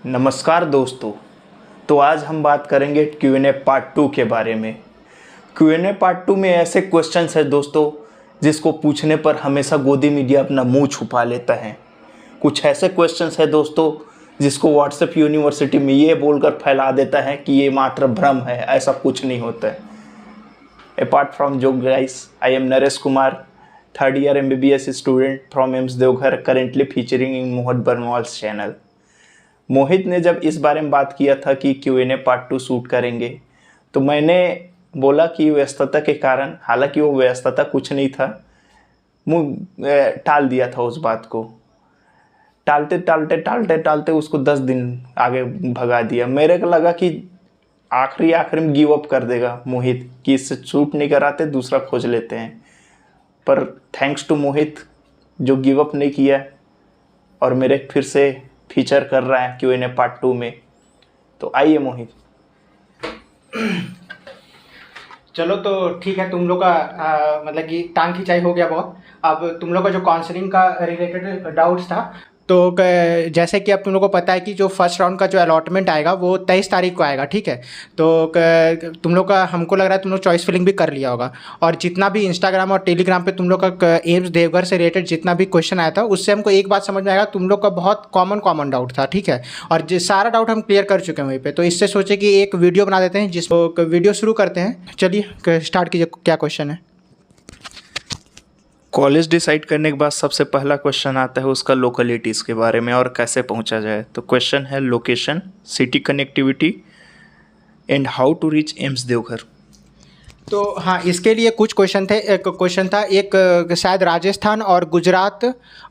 नमस्कार दोस्तों। तो आज हम बात करेंगे Q&A पार्ट 2 के बारे में। Q&A पार्ट 2 में ऐसे क्वेश्चंस है दोस्तों जिसको पूछने पर हमेशा गोदी मीडिया अपना मुंह छुपा लेता है। कुछ ऐसे क्वेश्चंस है दोस्तों जिसको व्हाट्सएप यूनिवर्सिटी में ये बोलकर फैला देता है कि ये मात्र भ्रम है, ऐसा कुछ नहीं होता है। Apart from joke guys, I am Naresh Kumar, third year MBBS student from AIIMS Deoghar, currently featuring in Mohit Barnwal's channel. Mohit ने जब इस बारे में बात किया था कि Q&A पार्ट 2 शूट करेंगे, तो मैंने बोला कि व्यस्तता के कारण, हालांकि वो व्यस्तता कुछ नहीं था, मुँह टाल दिया था उस बात को। टालते टालते टालते टालते उसको 10 दिन आगे भगा दिया। मेरे को लगा कि आखिरी में गिव अप कर देगा मोहित कि इससे शूट नहीं कराते, दूसरा खोज लेते हैं। पर थैंक्स टू मोहित जो गिव अप नहीं किया और मेरे फिर से फीचर कर रहा है Q&A पार्ट 2 में। तो आइए मोहित। चलो तो ठीक है, तुम लोग का मतलब कि टांग खिंचाई हो गया बहुत। अब तुम लोग का जो काउंसलिंग का रिलेटेड डाउट्स था, तो जैसे कि अब तुम लोग को पता है कि जो फर्स्ट राउंड का जो अलॉटमेंट आएगा वो 23 तारीख को आएगा, ठीक है। तो तुम लोग का, हमको लग रहा है तुम लोग चॉइस फिलिंग भी कर लिया होगा, और जितना भी इंस्टाग्राम और टेलीग्राम पे तुम लोग का एम्स देवघर से रिलेटेड जितना भी क्वेश्चन आया था, उससे हमको एक बात समझ में आएगा, तुम लोग का बहुत कॉमन डाउट था, ठीक है। और सारा डाउट हम क्लियर कर चुके हैं वहीं पर। तो इससे सोचे कि एक वीडियो बना देते हैं, जिसको वीडियो शुरू करते हैं। चलिए स्टार्ट कीजिए, क्या क्वेश्चन है। कॉलेज डिसाइड करने के बाद सबसे पहला क्वेश्चन आता है उसका लोकेलिटीज़ के बारे में और कैसे पहुंचा जाए। तो क्वेश्चन है location, city connectivity and how to reach AIIMS Deoghar. तो हाँ, इसके लिए कुछ क्वेश्चन थे। एक क्वेश्चन था, एक शायद राजस्थान और गुजरात,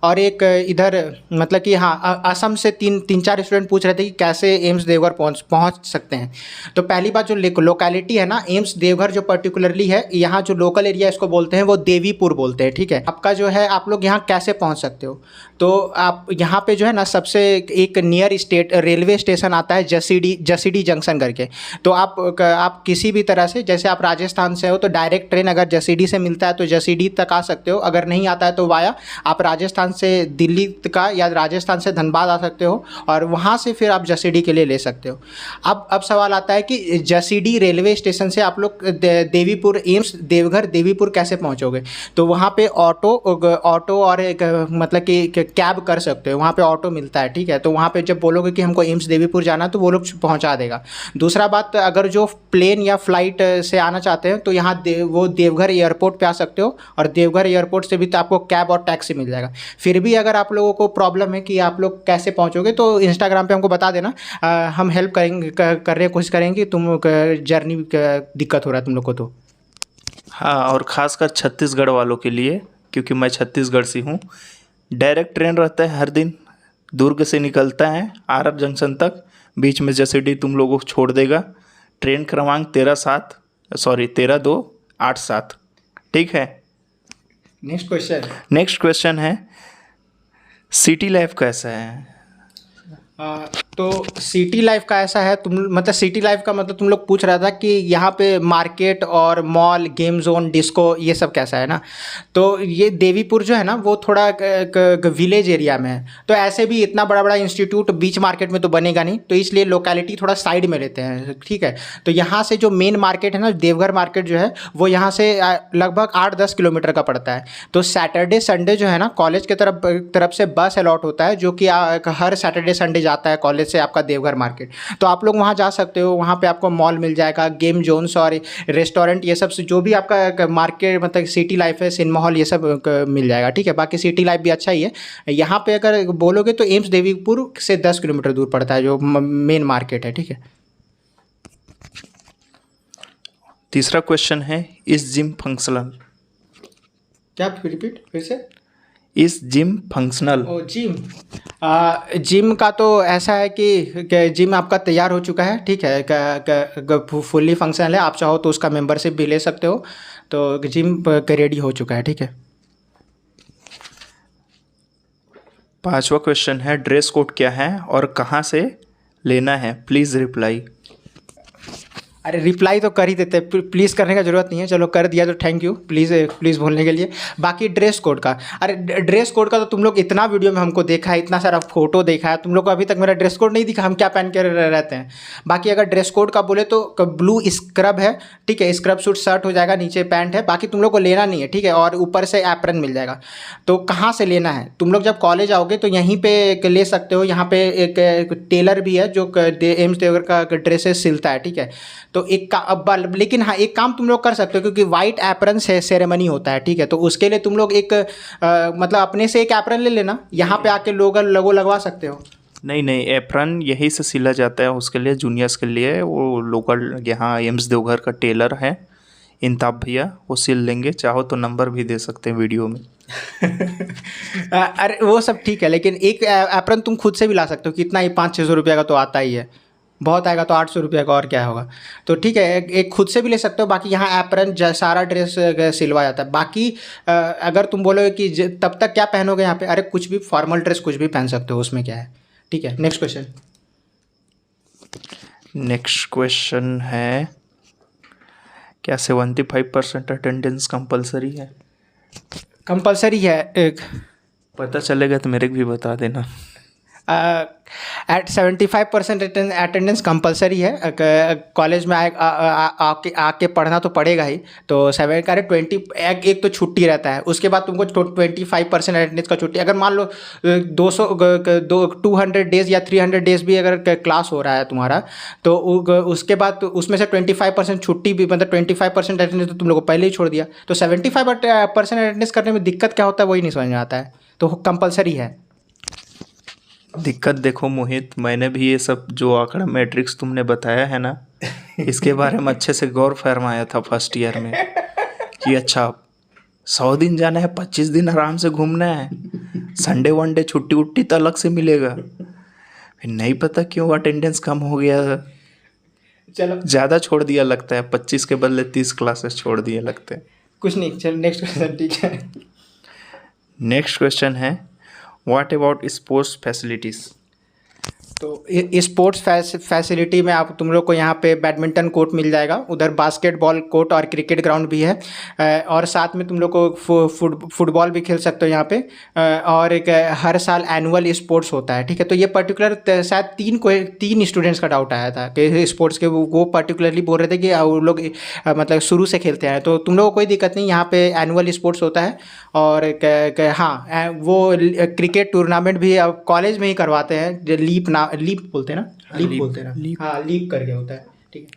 और एक इधर मतलब कि हाँ असम से तीन चार स्टूडेंट पूछ रहे थे कि कैसे एम्स देवघर पहुँच सकते हैं। तो पहली बात, जो लोकेलिटी है ना, एम्स देवघर जो पर्टिकुलरली है, यहाँ जो लोकल एरिया इसको बोलते हैं वो देवीपुर बोलते हैं, ठीक है। आपका जो है, आप लोग यहाँ कैसे पहुँच सकते हो, तो आप यहाँ पे जो है ना, सबसे एक नियर स्टेट रेलवे स्टेशन आता है जसीडी जंक्शन करके। तो आप किसी भी तरह से, जैसे आप राजस्थान से हो तो डायरेक्ट ट्रेन अगर जसीडी से मिलता है तो जसीडी तक आ सकते हो। अगर नहीं आता है तो वाया आप राजस्थान से दिल्ली का या राजस्थान से धनबाद आ सकते हो, और वहाँ से फिर आप जसीडी के लिए ले सकते हो। अब सवाल आता है कि जसीडी रेलवे स्टेशन से आप लोग देवीपुर एम्स देवघर देवीपुर कैसे पहुँचोगे। तो वहाँ पे ऑटो और एक मतलब कि कैब कर सकते हो, वहाँ पे ऑटो मिलता है, ठीक है। तो वहाँ पे जब बोलोगे कि हमको एम्स देवीपुर जाना, तो वो लोग पहुँचा देगा। दूसरा बात, अगर जो प्लेन या फ्लाइट से आना चाहते हैं तो यहाँ वो देवघर एयरपोर्ट पे आ सकते हो, और देवघर एयरपोर्ट से भी तो आपको कैब और टैक्सी मिल जाएगा। फिर भी अगर आप लोगों को प्रॉब्लम है कि आप लोग कैसे पहुँचोगे, तो इंस्टाग्राम पे हमको बता देना, हम हेल्प करेंगे, करने की कोशिश करेंगे कि तुम जर्नी दिक्कत हो रहा है तुम लोग को तो। हाँ, और ख़ासकर छत्तीसगढ़ वालों के लिए, क्योंकि मैं छत्तीसगढ़ से हूँ, डायरेक्ट ट्रेन रहता है हर दिन, दुर्ग से निकलता है आरब जंक्शन तक, बीच में जसीडी तुम लोगों को छोड़ देगा। ट्रेन क्रमांक 13-2-8-7, ठीक है। नेक्स्ट क्वेश्चन है सिटी लाइफ कैसा है। तो सिटी लाइफ का ऐसा है, मतलब सिटी लाइफ का मतलब तुम लोग पूछ रहा था कि यहाँ पे मार्केट और मॉल, गेम जोन, डिस्को, ये सब कैसा है ना। तो ये देवीपुर जो है ना, वो थोड़ा विलेज एरिया में है। तो ऐसे भी इतना बड़ा बड़ा इंस्टीट्यूट बीच मार्केट में तो बनेगा नहीं, तो इसलिए लोकेलिटी थोड़ा साइड में लेते हैं, ठीक है। तो यहाँ से जो मेन मार्केट है ना, देवघर मार्केट जो है, वो यहाँ से लगभग 8-10 किलोमीटर का पड़ता है। तो सैटरडे संडे जो है ना, कॉलेज के तरफ से बस अलॉट होता है, जो कि हर सैटरडे संडे जाता है कॉलेज से आपका देवघर मार्केट। तो आप लोग वहाँ जा सकते हो, वहाँ पे आपको मॉल मिल जाएगा, गेम जोन्स और रेस्टोरेंट, ये सब जो भी आपका मार्केट मतलब सिटी लाइफ है, सिनेमा हॉल, ये सब मिल जाएगा, ठीक है। बाकी सिटी लाइफ भी अच्छा ही है। यहाँ पे अगर बोलोगे तो एम्स देवीपुर से 10 किलोमीटर दूर पड़ता है, जो मेन मार्केट है, ठीक है। तीसरा क्वेश्चन है इस जिम फंक्शनल। क्या, रिपीट फिर से। इस जिम फंक्शनल। ओ जिम का तो ऐसा है कि जिम आपका तैयार हो चुका है, ठीक है, फुल्ली फंक्शनल है। आप चाहो तो उसका मेंबरशिप भी ले सकते हो। तो जिम रेडी हो चुका है, ठीक है। पांचवा क्वेश्चन है ड्रेस कोड क्या है और कहाँ से लेना है, प्लीज़ रिप्लाई। अरे रिप्लाई तो कर ही देते, प्लीज़ करने का ज़रूरत नहीं है, चलो कर दिया तो थैंक यू, प्लीज़ बोलने के लिए। बाकी ड्रेस कोड का, अरे ड्रेस कोड का तो तुम लोग इतना वीडियो में हमको देखा है, इतना सारा फोटो देखा है, तुम लोग को अभी तक मेरा ड्रेस कोड नहीं दिखा, हम क्या पहन के रहते हैं। बाकी अगर ड्रेस कोड का बोले तो ब्लू स्क्रब है, ठीक है, स्क्रब सूट शर्ट हो जाएगा, नीचे पैंट है, बाकी तुम लोग को लेना नहीं है, ठीक है, और ऊपर से एप्रन मिल जाएगा। तो कहाँ से लेना है, तुम लोग जब कॉलेज आओगे तो यहीं पे ले सकते हो, यहाँ पे एक टेलर भी है जो एम्स देवगर का ड्रेसेस सिलता है, ठीक है। तो लेकिन हाँ एक काम तुम लोग कर सकते हो, क्योंकि वाइट एप्रन से सेरेमनी होता है, ठीक है, तो उसके लिए तुम लोग एक मतलब अपने से एक एप्रन ले लेना, यहाँ पे आके लोगो लगवा सकते हो। नहीं नहीं, एप्रन यहीं से सिला जाता है, उसके लिए जूनियर्स के लिए वो लोकल यहाँ एम्स देवघर का टेलर है इंताब भैया, वो सिल लेंगे, चाहो तो नंबर भी दे सकते हैं वीडियो में। अरे वो सब ठीक है, लेकिन एक एप्रन तुम खुद से भी ला सकते हो, कितना ही 500-600 रुपये का तो आता ही है, बहुत आएगा तो 800 रुपये का और क्या होगा। तो ठीक है, एक खुद से भी ले सकते हो। बाकी यहाँ एप्रन सारा ड्रेस सिलवा जाता है। बाकी अगर तुम बोलोगे कि तब तक क्या पहनोगे यहाँ पे, अरे कुछ भी फॉर्मल ड्रेस कुछ भी पहन सकते हो, उसमें क्या है, ठीक है। Next question. नेक्स्ट क्वेश्चन है, क्या 75% अटेंडेंस कंपलसरी है? कंपलसरी है, पता चलेगा तो मेरे को भी बता देना। एट 75% अटेंडेंस कंपलसरी है। कॉलेज में आके पढ़ना तो पड़ेगा ही। तो 20 एक तो छुट्टी रहता है, उसके बाद तुमको 25% अटेंडेंस का छुट्टी। अगर मान लो 200 डेज़ या 300 डेज़ भी अगर क्लास हो रहा है तुम्हारा, तो उसके बाद तो उसमें से 25% छुट्टी भी, मतलब 25% अटेंडेंस तो तुम लोग को पहले ही छोड़ दिया। तो 75% अटेंडेंस करने में दिक्कत क्या होता है वही नहीं समझ में आता है, तो कंपलसरी है। दिक्कत देखो मोहित, मैंने भी ये सब जो आंकड़ा मैट्रिक्स तुमने बताया है ना, इसके बारे में अच्छे से गौर फरमाया था फर्स्ट ईयर में कि अच्छा 100 दिन जाना है, 25 दिन आराम से घूमना है, संडे वनडे छुट्टी उट्टी तो अलग से मिलेगा। फिर नहीं पता क्यों अटेंडेंस कम हो गया, चलो ज़्यादा छोड़ दिया लगता है, 25 के बदले 30 क्लासेस छोड़ दिए लगते हैं। कुछ नहीं, चलो नेक्स्ट क्वेश्चन, ठीक है। नेक्स्ट क्वेश्चन है, व्हाट अबाउट स्पोर्ट्स फैसिलिटीज़? तो स्पोर्ट्स फैसिलिटी में आप तुम लोग को यहाँ पे बैडमिंटन कोर्ट मिल जाएगा, उधर बास्केटबॉल कोर्ट और क्रिकेट ग्राउंड भी है, और साथ में तुम लोग को फुटबॉल भी खेल सकते हो यहाँ पे, और एक हर साल एनुअल स्पोर्ट्स होता है, ठीक है। तो ये पर्टिकुलर शायद 3 स्टूडेंट्स का डाउट आया था कि स्पोर्ट्स के वो पर्टिकुलरली बोल रहे थे कि वो लोग मतलब शुरू से खेलते हैं। तो तुम लोग को कोई दिक्कत नहीं, यहाँ पे एनुअल स्पोर्ट्स होता है। और हाँ वो क्रिकेट टूर्नामेंट भी अब कॉलेज में ही करवाते हैं, जो लीप बोलते हैं ना, लीप बोलते हैं ना, हाँ लीप करके होता है, ठीक है।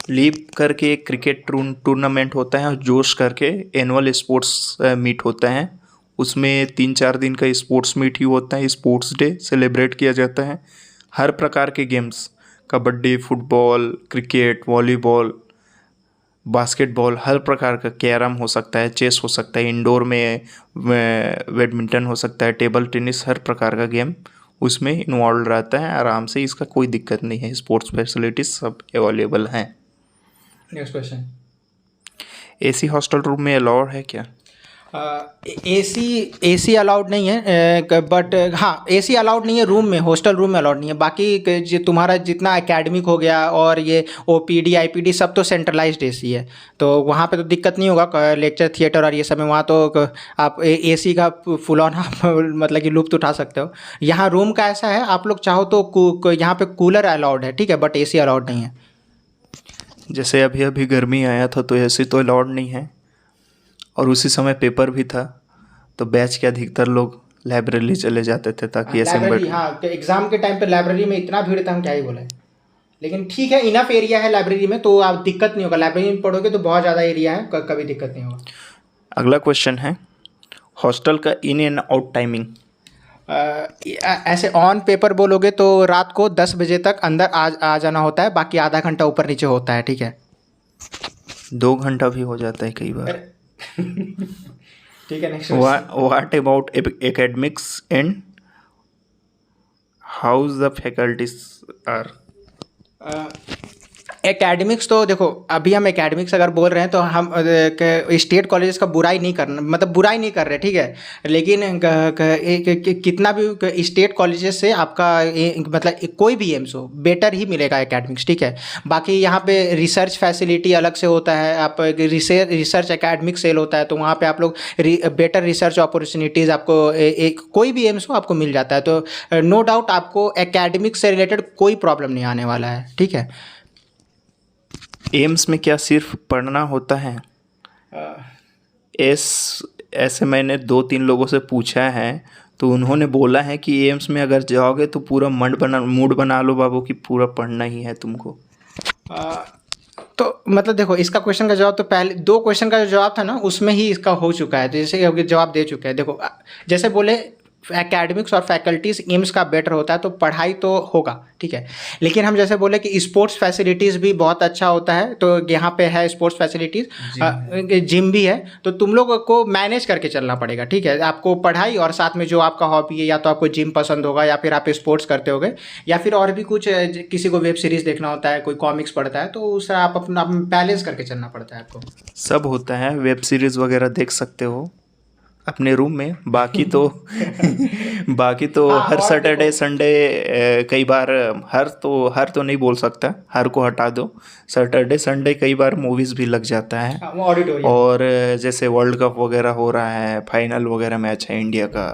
लीप करके एक क्रिकेट टूर्नामेंट होता है, और जोश करके एनुअल स्पोर्ट्स मीट होता है। उसमें 3-4 दिन का स्पोर्ट्स मीट ही होता है, स्पोर्ट्स डे सेलिब्रेट किया जाता है। हर प्रकार के games, kabaddi, football, cricket, volleyball, basketball, हर प्रकार का, कैरम हो सकता है, चेस हो सकता है, इंडोर में बैडमिंटन हो सकता है, टेबल टेनिस, हर प्रकार का गेम उसमें इन्वॉल्व रहता है आराम से। इसका कोई दिक्कत नहीं है, स्पोर्ट्स फैसिलिटीज सब अवेलेबल हैं। Next question. AC hostel room में अलाउड है क्या? एसी अलाउड नहीं है, बट हाँ एसी अलाउड नहीं है रूम में, हॉस्टल रूम में अलाउड नहीं है। बाकी जो तुम्हारा जितना एकेडमिक हो गया और ये ओपीडी आईपीडी सब तो सेंट्रलाइज्ड एसी है, तो वहाँ पे तो दिक्कत नहीं होगा। लेक्चर थिएटर और ये सब में वहाँ तो आप एसी का फुल ऑन आप मतलब कि लुत्फ़ उठा सकते हो। यहाँ रूम का ऐसा है, आप लोग चाहो तो यहाँ पे कूलर अलाउड है, ठीक है, बट एसी अलाउड नहीं है। जैसे अभी अभी गर्मी आया था तो एसी तो अलाउड नहीं है, और उसी समय पेपर भी था, तो बैच के अधिकतर लोग लाइब्रेरी चले जाते थे ताकि ऐसे लाइब्रेरी, हाँ एग्ज़ाम के टाइम पे लाइब्रेरी में इतना भीड़ था, हम क्या ही बोले। लेकिन ठीक है, इनफ एरिया है लाइब्रेरी में, तो आप दिक्कत नहीं होगा। लाइब्रेरी में पढ़ोगे तो बहुत ज़्यादा एरिया है, कभी दिक्कत नहीं होगा। अगला क्वेश्चन है, हॉस्टल का इन एंड आउट टाइमिंग? ऐसे ऑन पेपर बोलोगे तो रात को 10 बजे तक अंदर आ जाना होता है, बाकी आधा घंटा ऊपर नीचे होता है, ठीक है। 2 घंटा भी हो जाता है कई बार। ठीक है, next. What about academics and how the faculties are? Academics तो देखो, अभी हम एकेडमिक्स अगर बोल रहे हैं तो हम स्टेट कॉलेजेस का बुराई नहीं करना, मतलब बुराई नहीं कर रहे, ठीक है। लेकिन कितना भी स्टेट कॉलेजेस से आपका मतलब कोई भी एम्स हो बेटर ही मिलेगा एकेडमिक्स, ठीक है। बाकी यहाँ पे रिसर्च फैसिलिटी अलग से होता है, आप रिसर्च एकेडमिक सेल होता है, तो वहाँ पे आप लोग बेटर रिसर्च अपॉर्चुनिटीज़ आपको कोई भी एम्स हो आपको मिल जाता है। तो नो डाउट आपको एकेडमिक से रिलेटेड कोई प्रॉब्लम नहीं आने वाला है, ठीक है। एम्स में क्या सिर्फ पढ़ना होता है? ऐसे मैंने 2-3 लोगों से पूछा है, तो उन्होंने बोला है कि एम्स में अगर जाओगे तो पूरा मूड बना लो बाबू कि पूरा पढ़ना ही है तुमको। तो मतलब देखो, इसका क्वेश्चन का जवाब तो पहले 2 क्वेश्चन का जो जवाब था ना उसमें ही इसका हो चुका है, तो जैसे अभी जवाब दे चुके हैं। देखो जैसे बोले एकेडमिक्स और फैकल्टीज़ एम्स का बेटर होता है, तो पढ़ाई तो होगा, ठीक है। लेकिन हम जैसे बोले कि स्पोर्ट्स फैसिलिटीज़ भी बहुत अच्छा होता है, तो यहाँ पे है स्पोर्ट्स फैसिलिटीज़, जिम भी है, तो तुम लोगों को मैनेज करके चलना पड़ेगा, ठीक है। आपको पढ़ाई और साथ में जो आपका हॉबी है, या तो आपको जिम पसंद होगा, या फिर आप स्पोर्ट्स करते होगे, या फिर और भी कुछ किसी को वेब सीरीज़ देखना होता है, कोई कॉमिक्स पढ़ता है, तो उससे आप अपना बैलेंस करके चलना पड़ता है आपको। सब होता है, वेब सीरीज़ वगैरह देख सकते हो अपने रूम में। बाकी तो हाँ, हर और सैटरडे देखो, संडे कई बार, हर तो नहीं बोल सकता, हर को हटा दो, सैटरडे संडे कई बार मूवीज़ भी लग जाता है। हाँ, वो ऑडिटोरियम। और जैसे वर्ल्ड कप वगैरह हो रहा है, फाइनल वगैरह मैच है इंडिया का,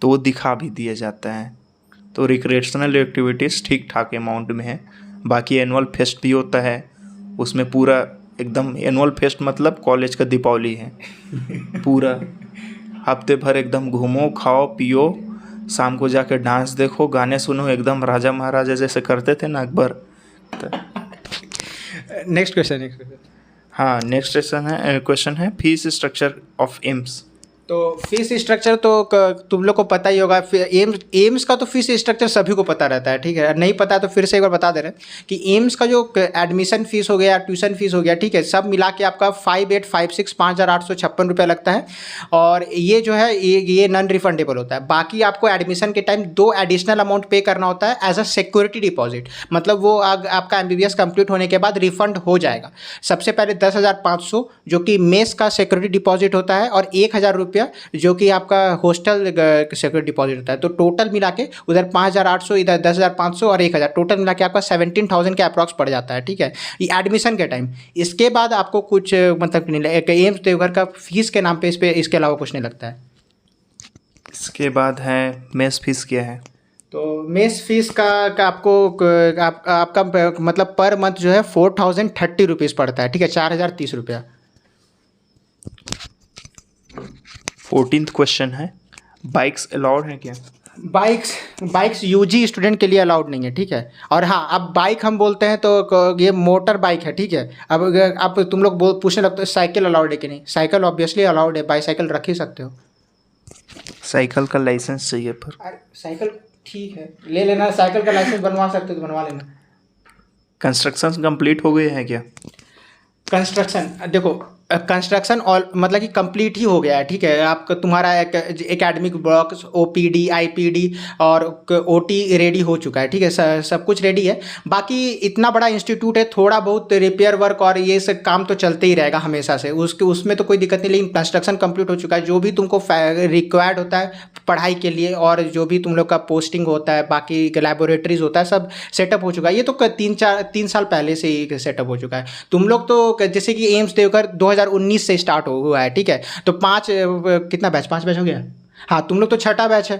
तो वो दिखा भी दिया जाता है। तो रिक्रिएशनल एक्टिविटीज़ ठीक ठाक अमाउंट में है। बाकी एनुअल फेस्ट भी होता है, उसमें पूरा एकदम एनुअल फेस्ट मतलब कॉलेज का दीपावली है। पूरा हफ्ते भर एकदम घूमो, खाओ पियो, शाम को जाके डांस देखो, गाने सुनो, एकदम राजा महाराजा जैसे करते थे ना अकबर। Next question. हाँ, नेक्स्ट क्वेश्चन है फीस स्ट्रक्चर ऑफ एम्स। तो फीस स्ट्रक्चर तो तुम लोग को पता ही होगा। एम्स का तो फीस स्ट्रक्चर सभी को पता रहता है, ठीक है। नहीं पता तो फिर से एक बार बता दे रहे हैं कि एम्स का जो एडमिशन फ़ीस हो गया, ट्यूशन फ़ीस हो गया, ठीक है, सब मिला के आपका 5856 5,856 रुपये लगता है। और ये जो है ये नॉन रिफंडेबल होता है। बाकी आपको एडमिशन के टाइम 2 एडिशनल अमाउंट पे करना होता है एज अ सिक्योरिटी डिपॉजिट, मतलब वो आपका MBBS कंप्लीट होने के बाद रिफंड हो जाएगा। सबसे पहले 10,500 जो कि मेस का सिक्योरिटी डिपॉजिट होता है, और 1,000 रुपया जो कि आपका हॉस्टल सिक्योरिटी डिपॉजिट होता है। तो टोटल मिला के उधर 5,800, इधर 10,500 और 1,000, टोटल मिला के आपका 17,000 के अप्रॉक्स पड़ जाता है, ठीक है, ये एडमिशन के टाइम। इसके बाद आपको कुछ मतलब नहीं, एक एम्स देवघर का फीस के नाम पे इसके अलावा कुछ नहीं लगता है। इसके बाद है मेस फीस क्या है? तो मेस फीस का आपको आपका मतलब पर मंथ जो है 4,030 रुपीज़ पड़ता है, ठीक है, 4,030 रुपया। 14th क्वेश्चन है बाइक्स अलाउड है क्या? बाइक्स यूजी स्टूडेंट के लिए अलाउड नहीं है, ठीक है। और हाँ, अब बाइक हम बोलते हैं तो ये मोटर बाइक है, ठीक है। अब तुम लोग पूछने लगते हो साइकिल अलाउड है कि नहीं। साइकिल ऑब्वियसली अलाउड है, बाईसाइकिल रख ही सकते हो। साइकिल का लाइसेंस चाहिए पर। अरे साइकिल ठीक है, ले लेना, साइकिल का लाइसेंस बनवा सकते हो तो बनवा लेना। कंस्ट्रक्शन कंप्लीट हो गए हैं क्या? कंस्ट्रक्शन देखो, कंस्ट्रक्शन ऑल मतलब कि कंप्लीट ही हो गया है, ठीक है। आपका तुम्हारा एकेडमिक ब्लॉक्स, OPD IPD और OT रेडी हो चुका है, ठीक है, सब कुछ रेडी है। बाकी इतना बड़ा इंस्टीट्यूट है, थोड़ा बहुत रिपेयर वर्क और ये सब काम तो चलते ही रहेगा हमेशा से, उसमें तो कोई दिक्कत नहीं। लेकिन कंस्ट्रक्शन कंप्लीट हो चुका है, जो भी तुमको रिक्वायर्ड होता है पढ़ाई के लिए और जो भी तुम लोग का पोस्टिंग होता है, बाकी लैबोरेटरीज होता है, सब सेटअप हो चुका है। ये तो 3 साल पहले से ही सेटअप हो चुका है। तुम लोग तो जैसे कि एम्स देवघर 2019 से स्टार्ट हुआ है, ठीक है। तो 5 बैच हो गया। हाँ, तुम लोग तो छठा बैच है,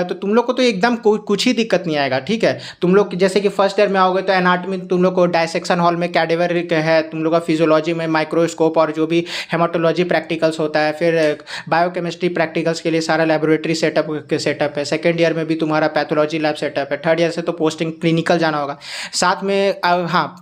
तो तुम लोग को तो एकदम कुछ ही दिक्कत नहीं आएगा, ठीक है। तुम लोग जैसे कि फर्स्ट ईयर में आओगे तो एनाटॉमी तुम लोग को डायसेक्शन हॉल में कैडेवर है, तुम लोग का फिजियोलॉजी में माइक्रोस्कोप और जो भी हेमाटोलॉजी प्रैक्टिकल्स होता है, फिर बायोकेमिस्ट्री प्रैक्टिकल्स के लिए सारा लेबोरेटरी सेटअप है। सेकेंड ईयर में भी तुम्हारा पैथोलॉजी लैब सेटअप है। थर्ड ईयर से तो पोस्टिंग क्लिनिकल जाना होगा साथ में। हाँ,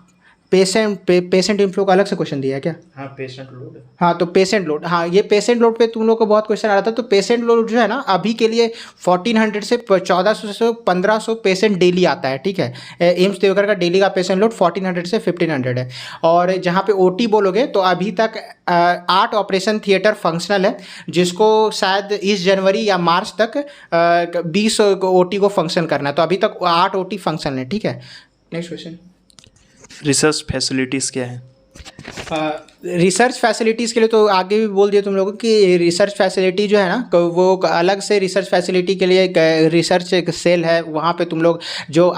पेशेंट इनफ्लो का अलग से क्वेश्चन दिया है क्या? हाँ, पेशेंट लोड। हाँ, तो पेशेंट लोड, हाँ, ये पेशेंट लोड पे तुम लोग को बहुत क्वेश्चन आ रहा था। तो पेशेंट लोड जो है ना, अभी के लिए 1400 से 1400 से 1500 पेशेंट डेली आता है, ठीक है। एम्स देवघर का डेली का पेशेंट लोड 1400 से 1500 है। और जहाँ पे OT बोलोगे तो अभी तक 8 ऑपरेशन थिएटर फंक्शनल है, जिसको शायद इस जनवरी या मार्च तक 20 OT को फंक्शन करना है। तो अभी तक 8 OT फंक्शनल है, ठीक है। Next question. रिसर्च फैसिलिटीज़ क्या है? रिसर्च फैसिलिटीज़ के लिए तो आगे भी बोल दिया तुम लोगों कि रिसर्च फैसिलिटी जो है ना वो अलग से रिसर्च फैसिलिटी के लिए एक रिसर्च एक सेल है, वहाँ पे तुम लोग जो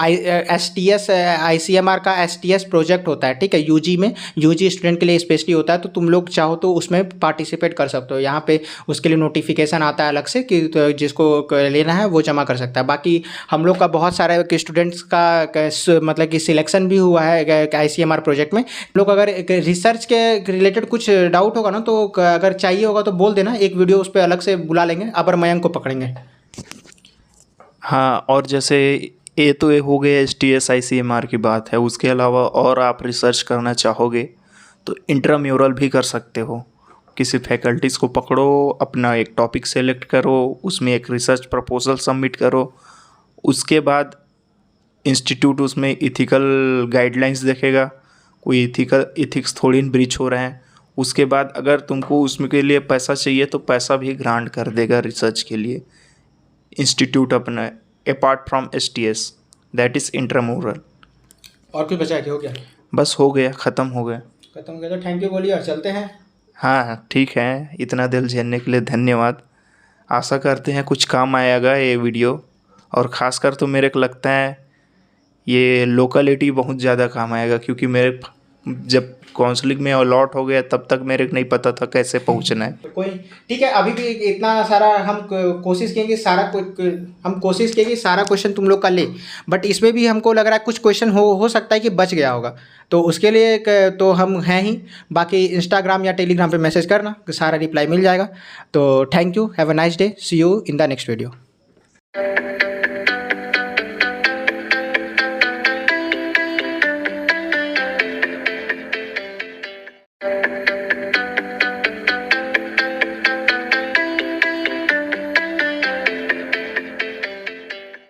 STS ICMR का STS प्रोजेक्ट होता है, ठीक है, यूजी में, यूजी स्टूडेंट के लिए स्पेशली होता है, तो तुम लोग चाहो तो उसमें पार्टिसिपेट कर सकते हो। यहाँ पे उसके लिए नोटिफिकेशन आता है अलग से कि तो जिसको लेना है वो जमा कर सकता है। बाकी हम लोग का बहुत सारे स्टूडेंट्स का मतलब कि सिलेक्शन भी हुआ है ICMR प्रोजेक्ट में। लोग अगर रिसर्च के रिलेटेड कुछ डाउट होगा ना तो अगर चाहिए होगा तो बोल देना, एक वीडियो उस पर अलग से बुला लेंगे, अपर मयंक को पकड़ेंगे। हाँ, और जैसे ये हो गया STS ICMR की बात है, उसके अलावा और आप रिसर्च करना चाहोगे तो इंट्राम्यूरल भी कर सकते हो। किसी फैकल्टीज़ को पकड़ो, अपना एक टॉपिक सेलेक्ट करो, उसमें एक रिसर्च प्रपोजल सबमिट करो, उसके बाद इंस्टीट्यूट उसमें इथिकल गाइडलाइंस देखेगा, कोई इथिक्स थोड़ी ब्रीच हो रहे हैं। उसके बाद अगर तुमको उसमें के लिए पैसा चाहिए तो पैसा भी ग्रांट कर देगा रिसर्च के लिए इंस्टीट्यूट अपना, apart from STS, that is intramural. और कुछ बचा है कि हो गया? बस हो गया, ख़त्म हो गया। खत्म हो गया तो थैंक यू बोलिए और चलते हैं। हाँ ठीक है, इतना दिल झेलने के लिए धन्यवाद। आशा करते हैं कुछ काम आएगा ये वीडियो, और ख़ासकर तो मेरे को लगता है ये लोकेलिटी बहुत ज़्यादा काम आएगा, क्योंकि मेरे जब काउंसलिंग में अलॉट हो गया तब तक मेरे को नहीं पता था कैसे पहुंचना है। तो कोई ठीक है, अभी भी इतना सारा हम कोशिश किएंगे, हम कोशिश किएंगे सारा क्वेश्चन तुम लोग का ले, बट इसमें भी हमको लग रहा है कुछ क्वेश्चन हो सकता है कि बच गया होगा, तो उसके लिए तो हम हैं ही। बाकी इंस्टाग्राम या टेलीग्राम पे मैसेज करना, सारा रिप्लाई मिल जाएगा। तो thank you, have a nice day, see you in the next video.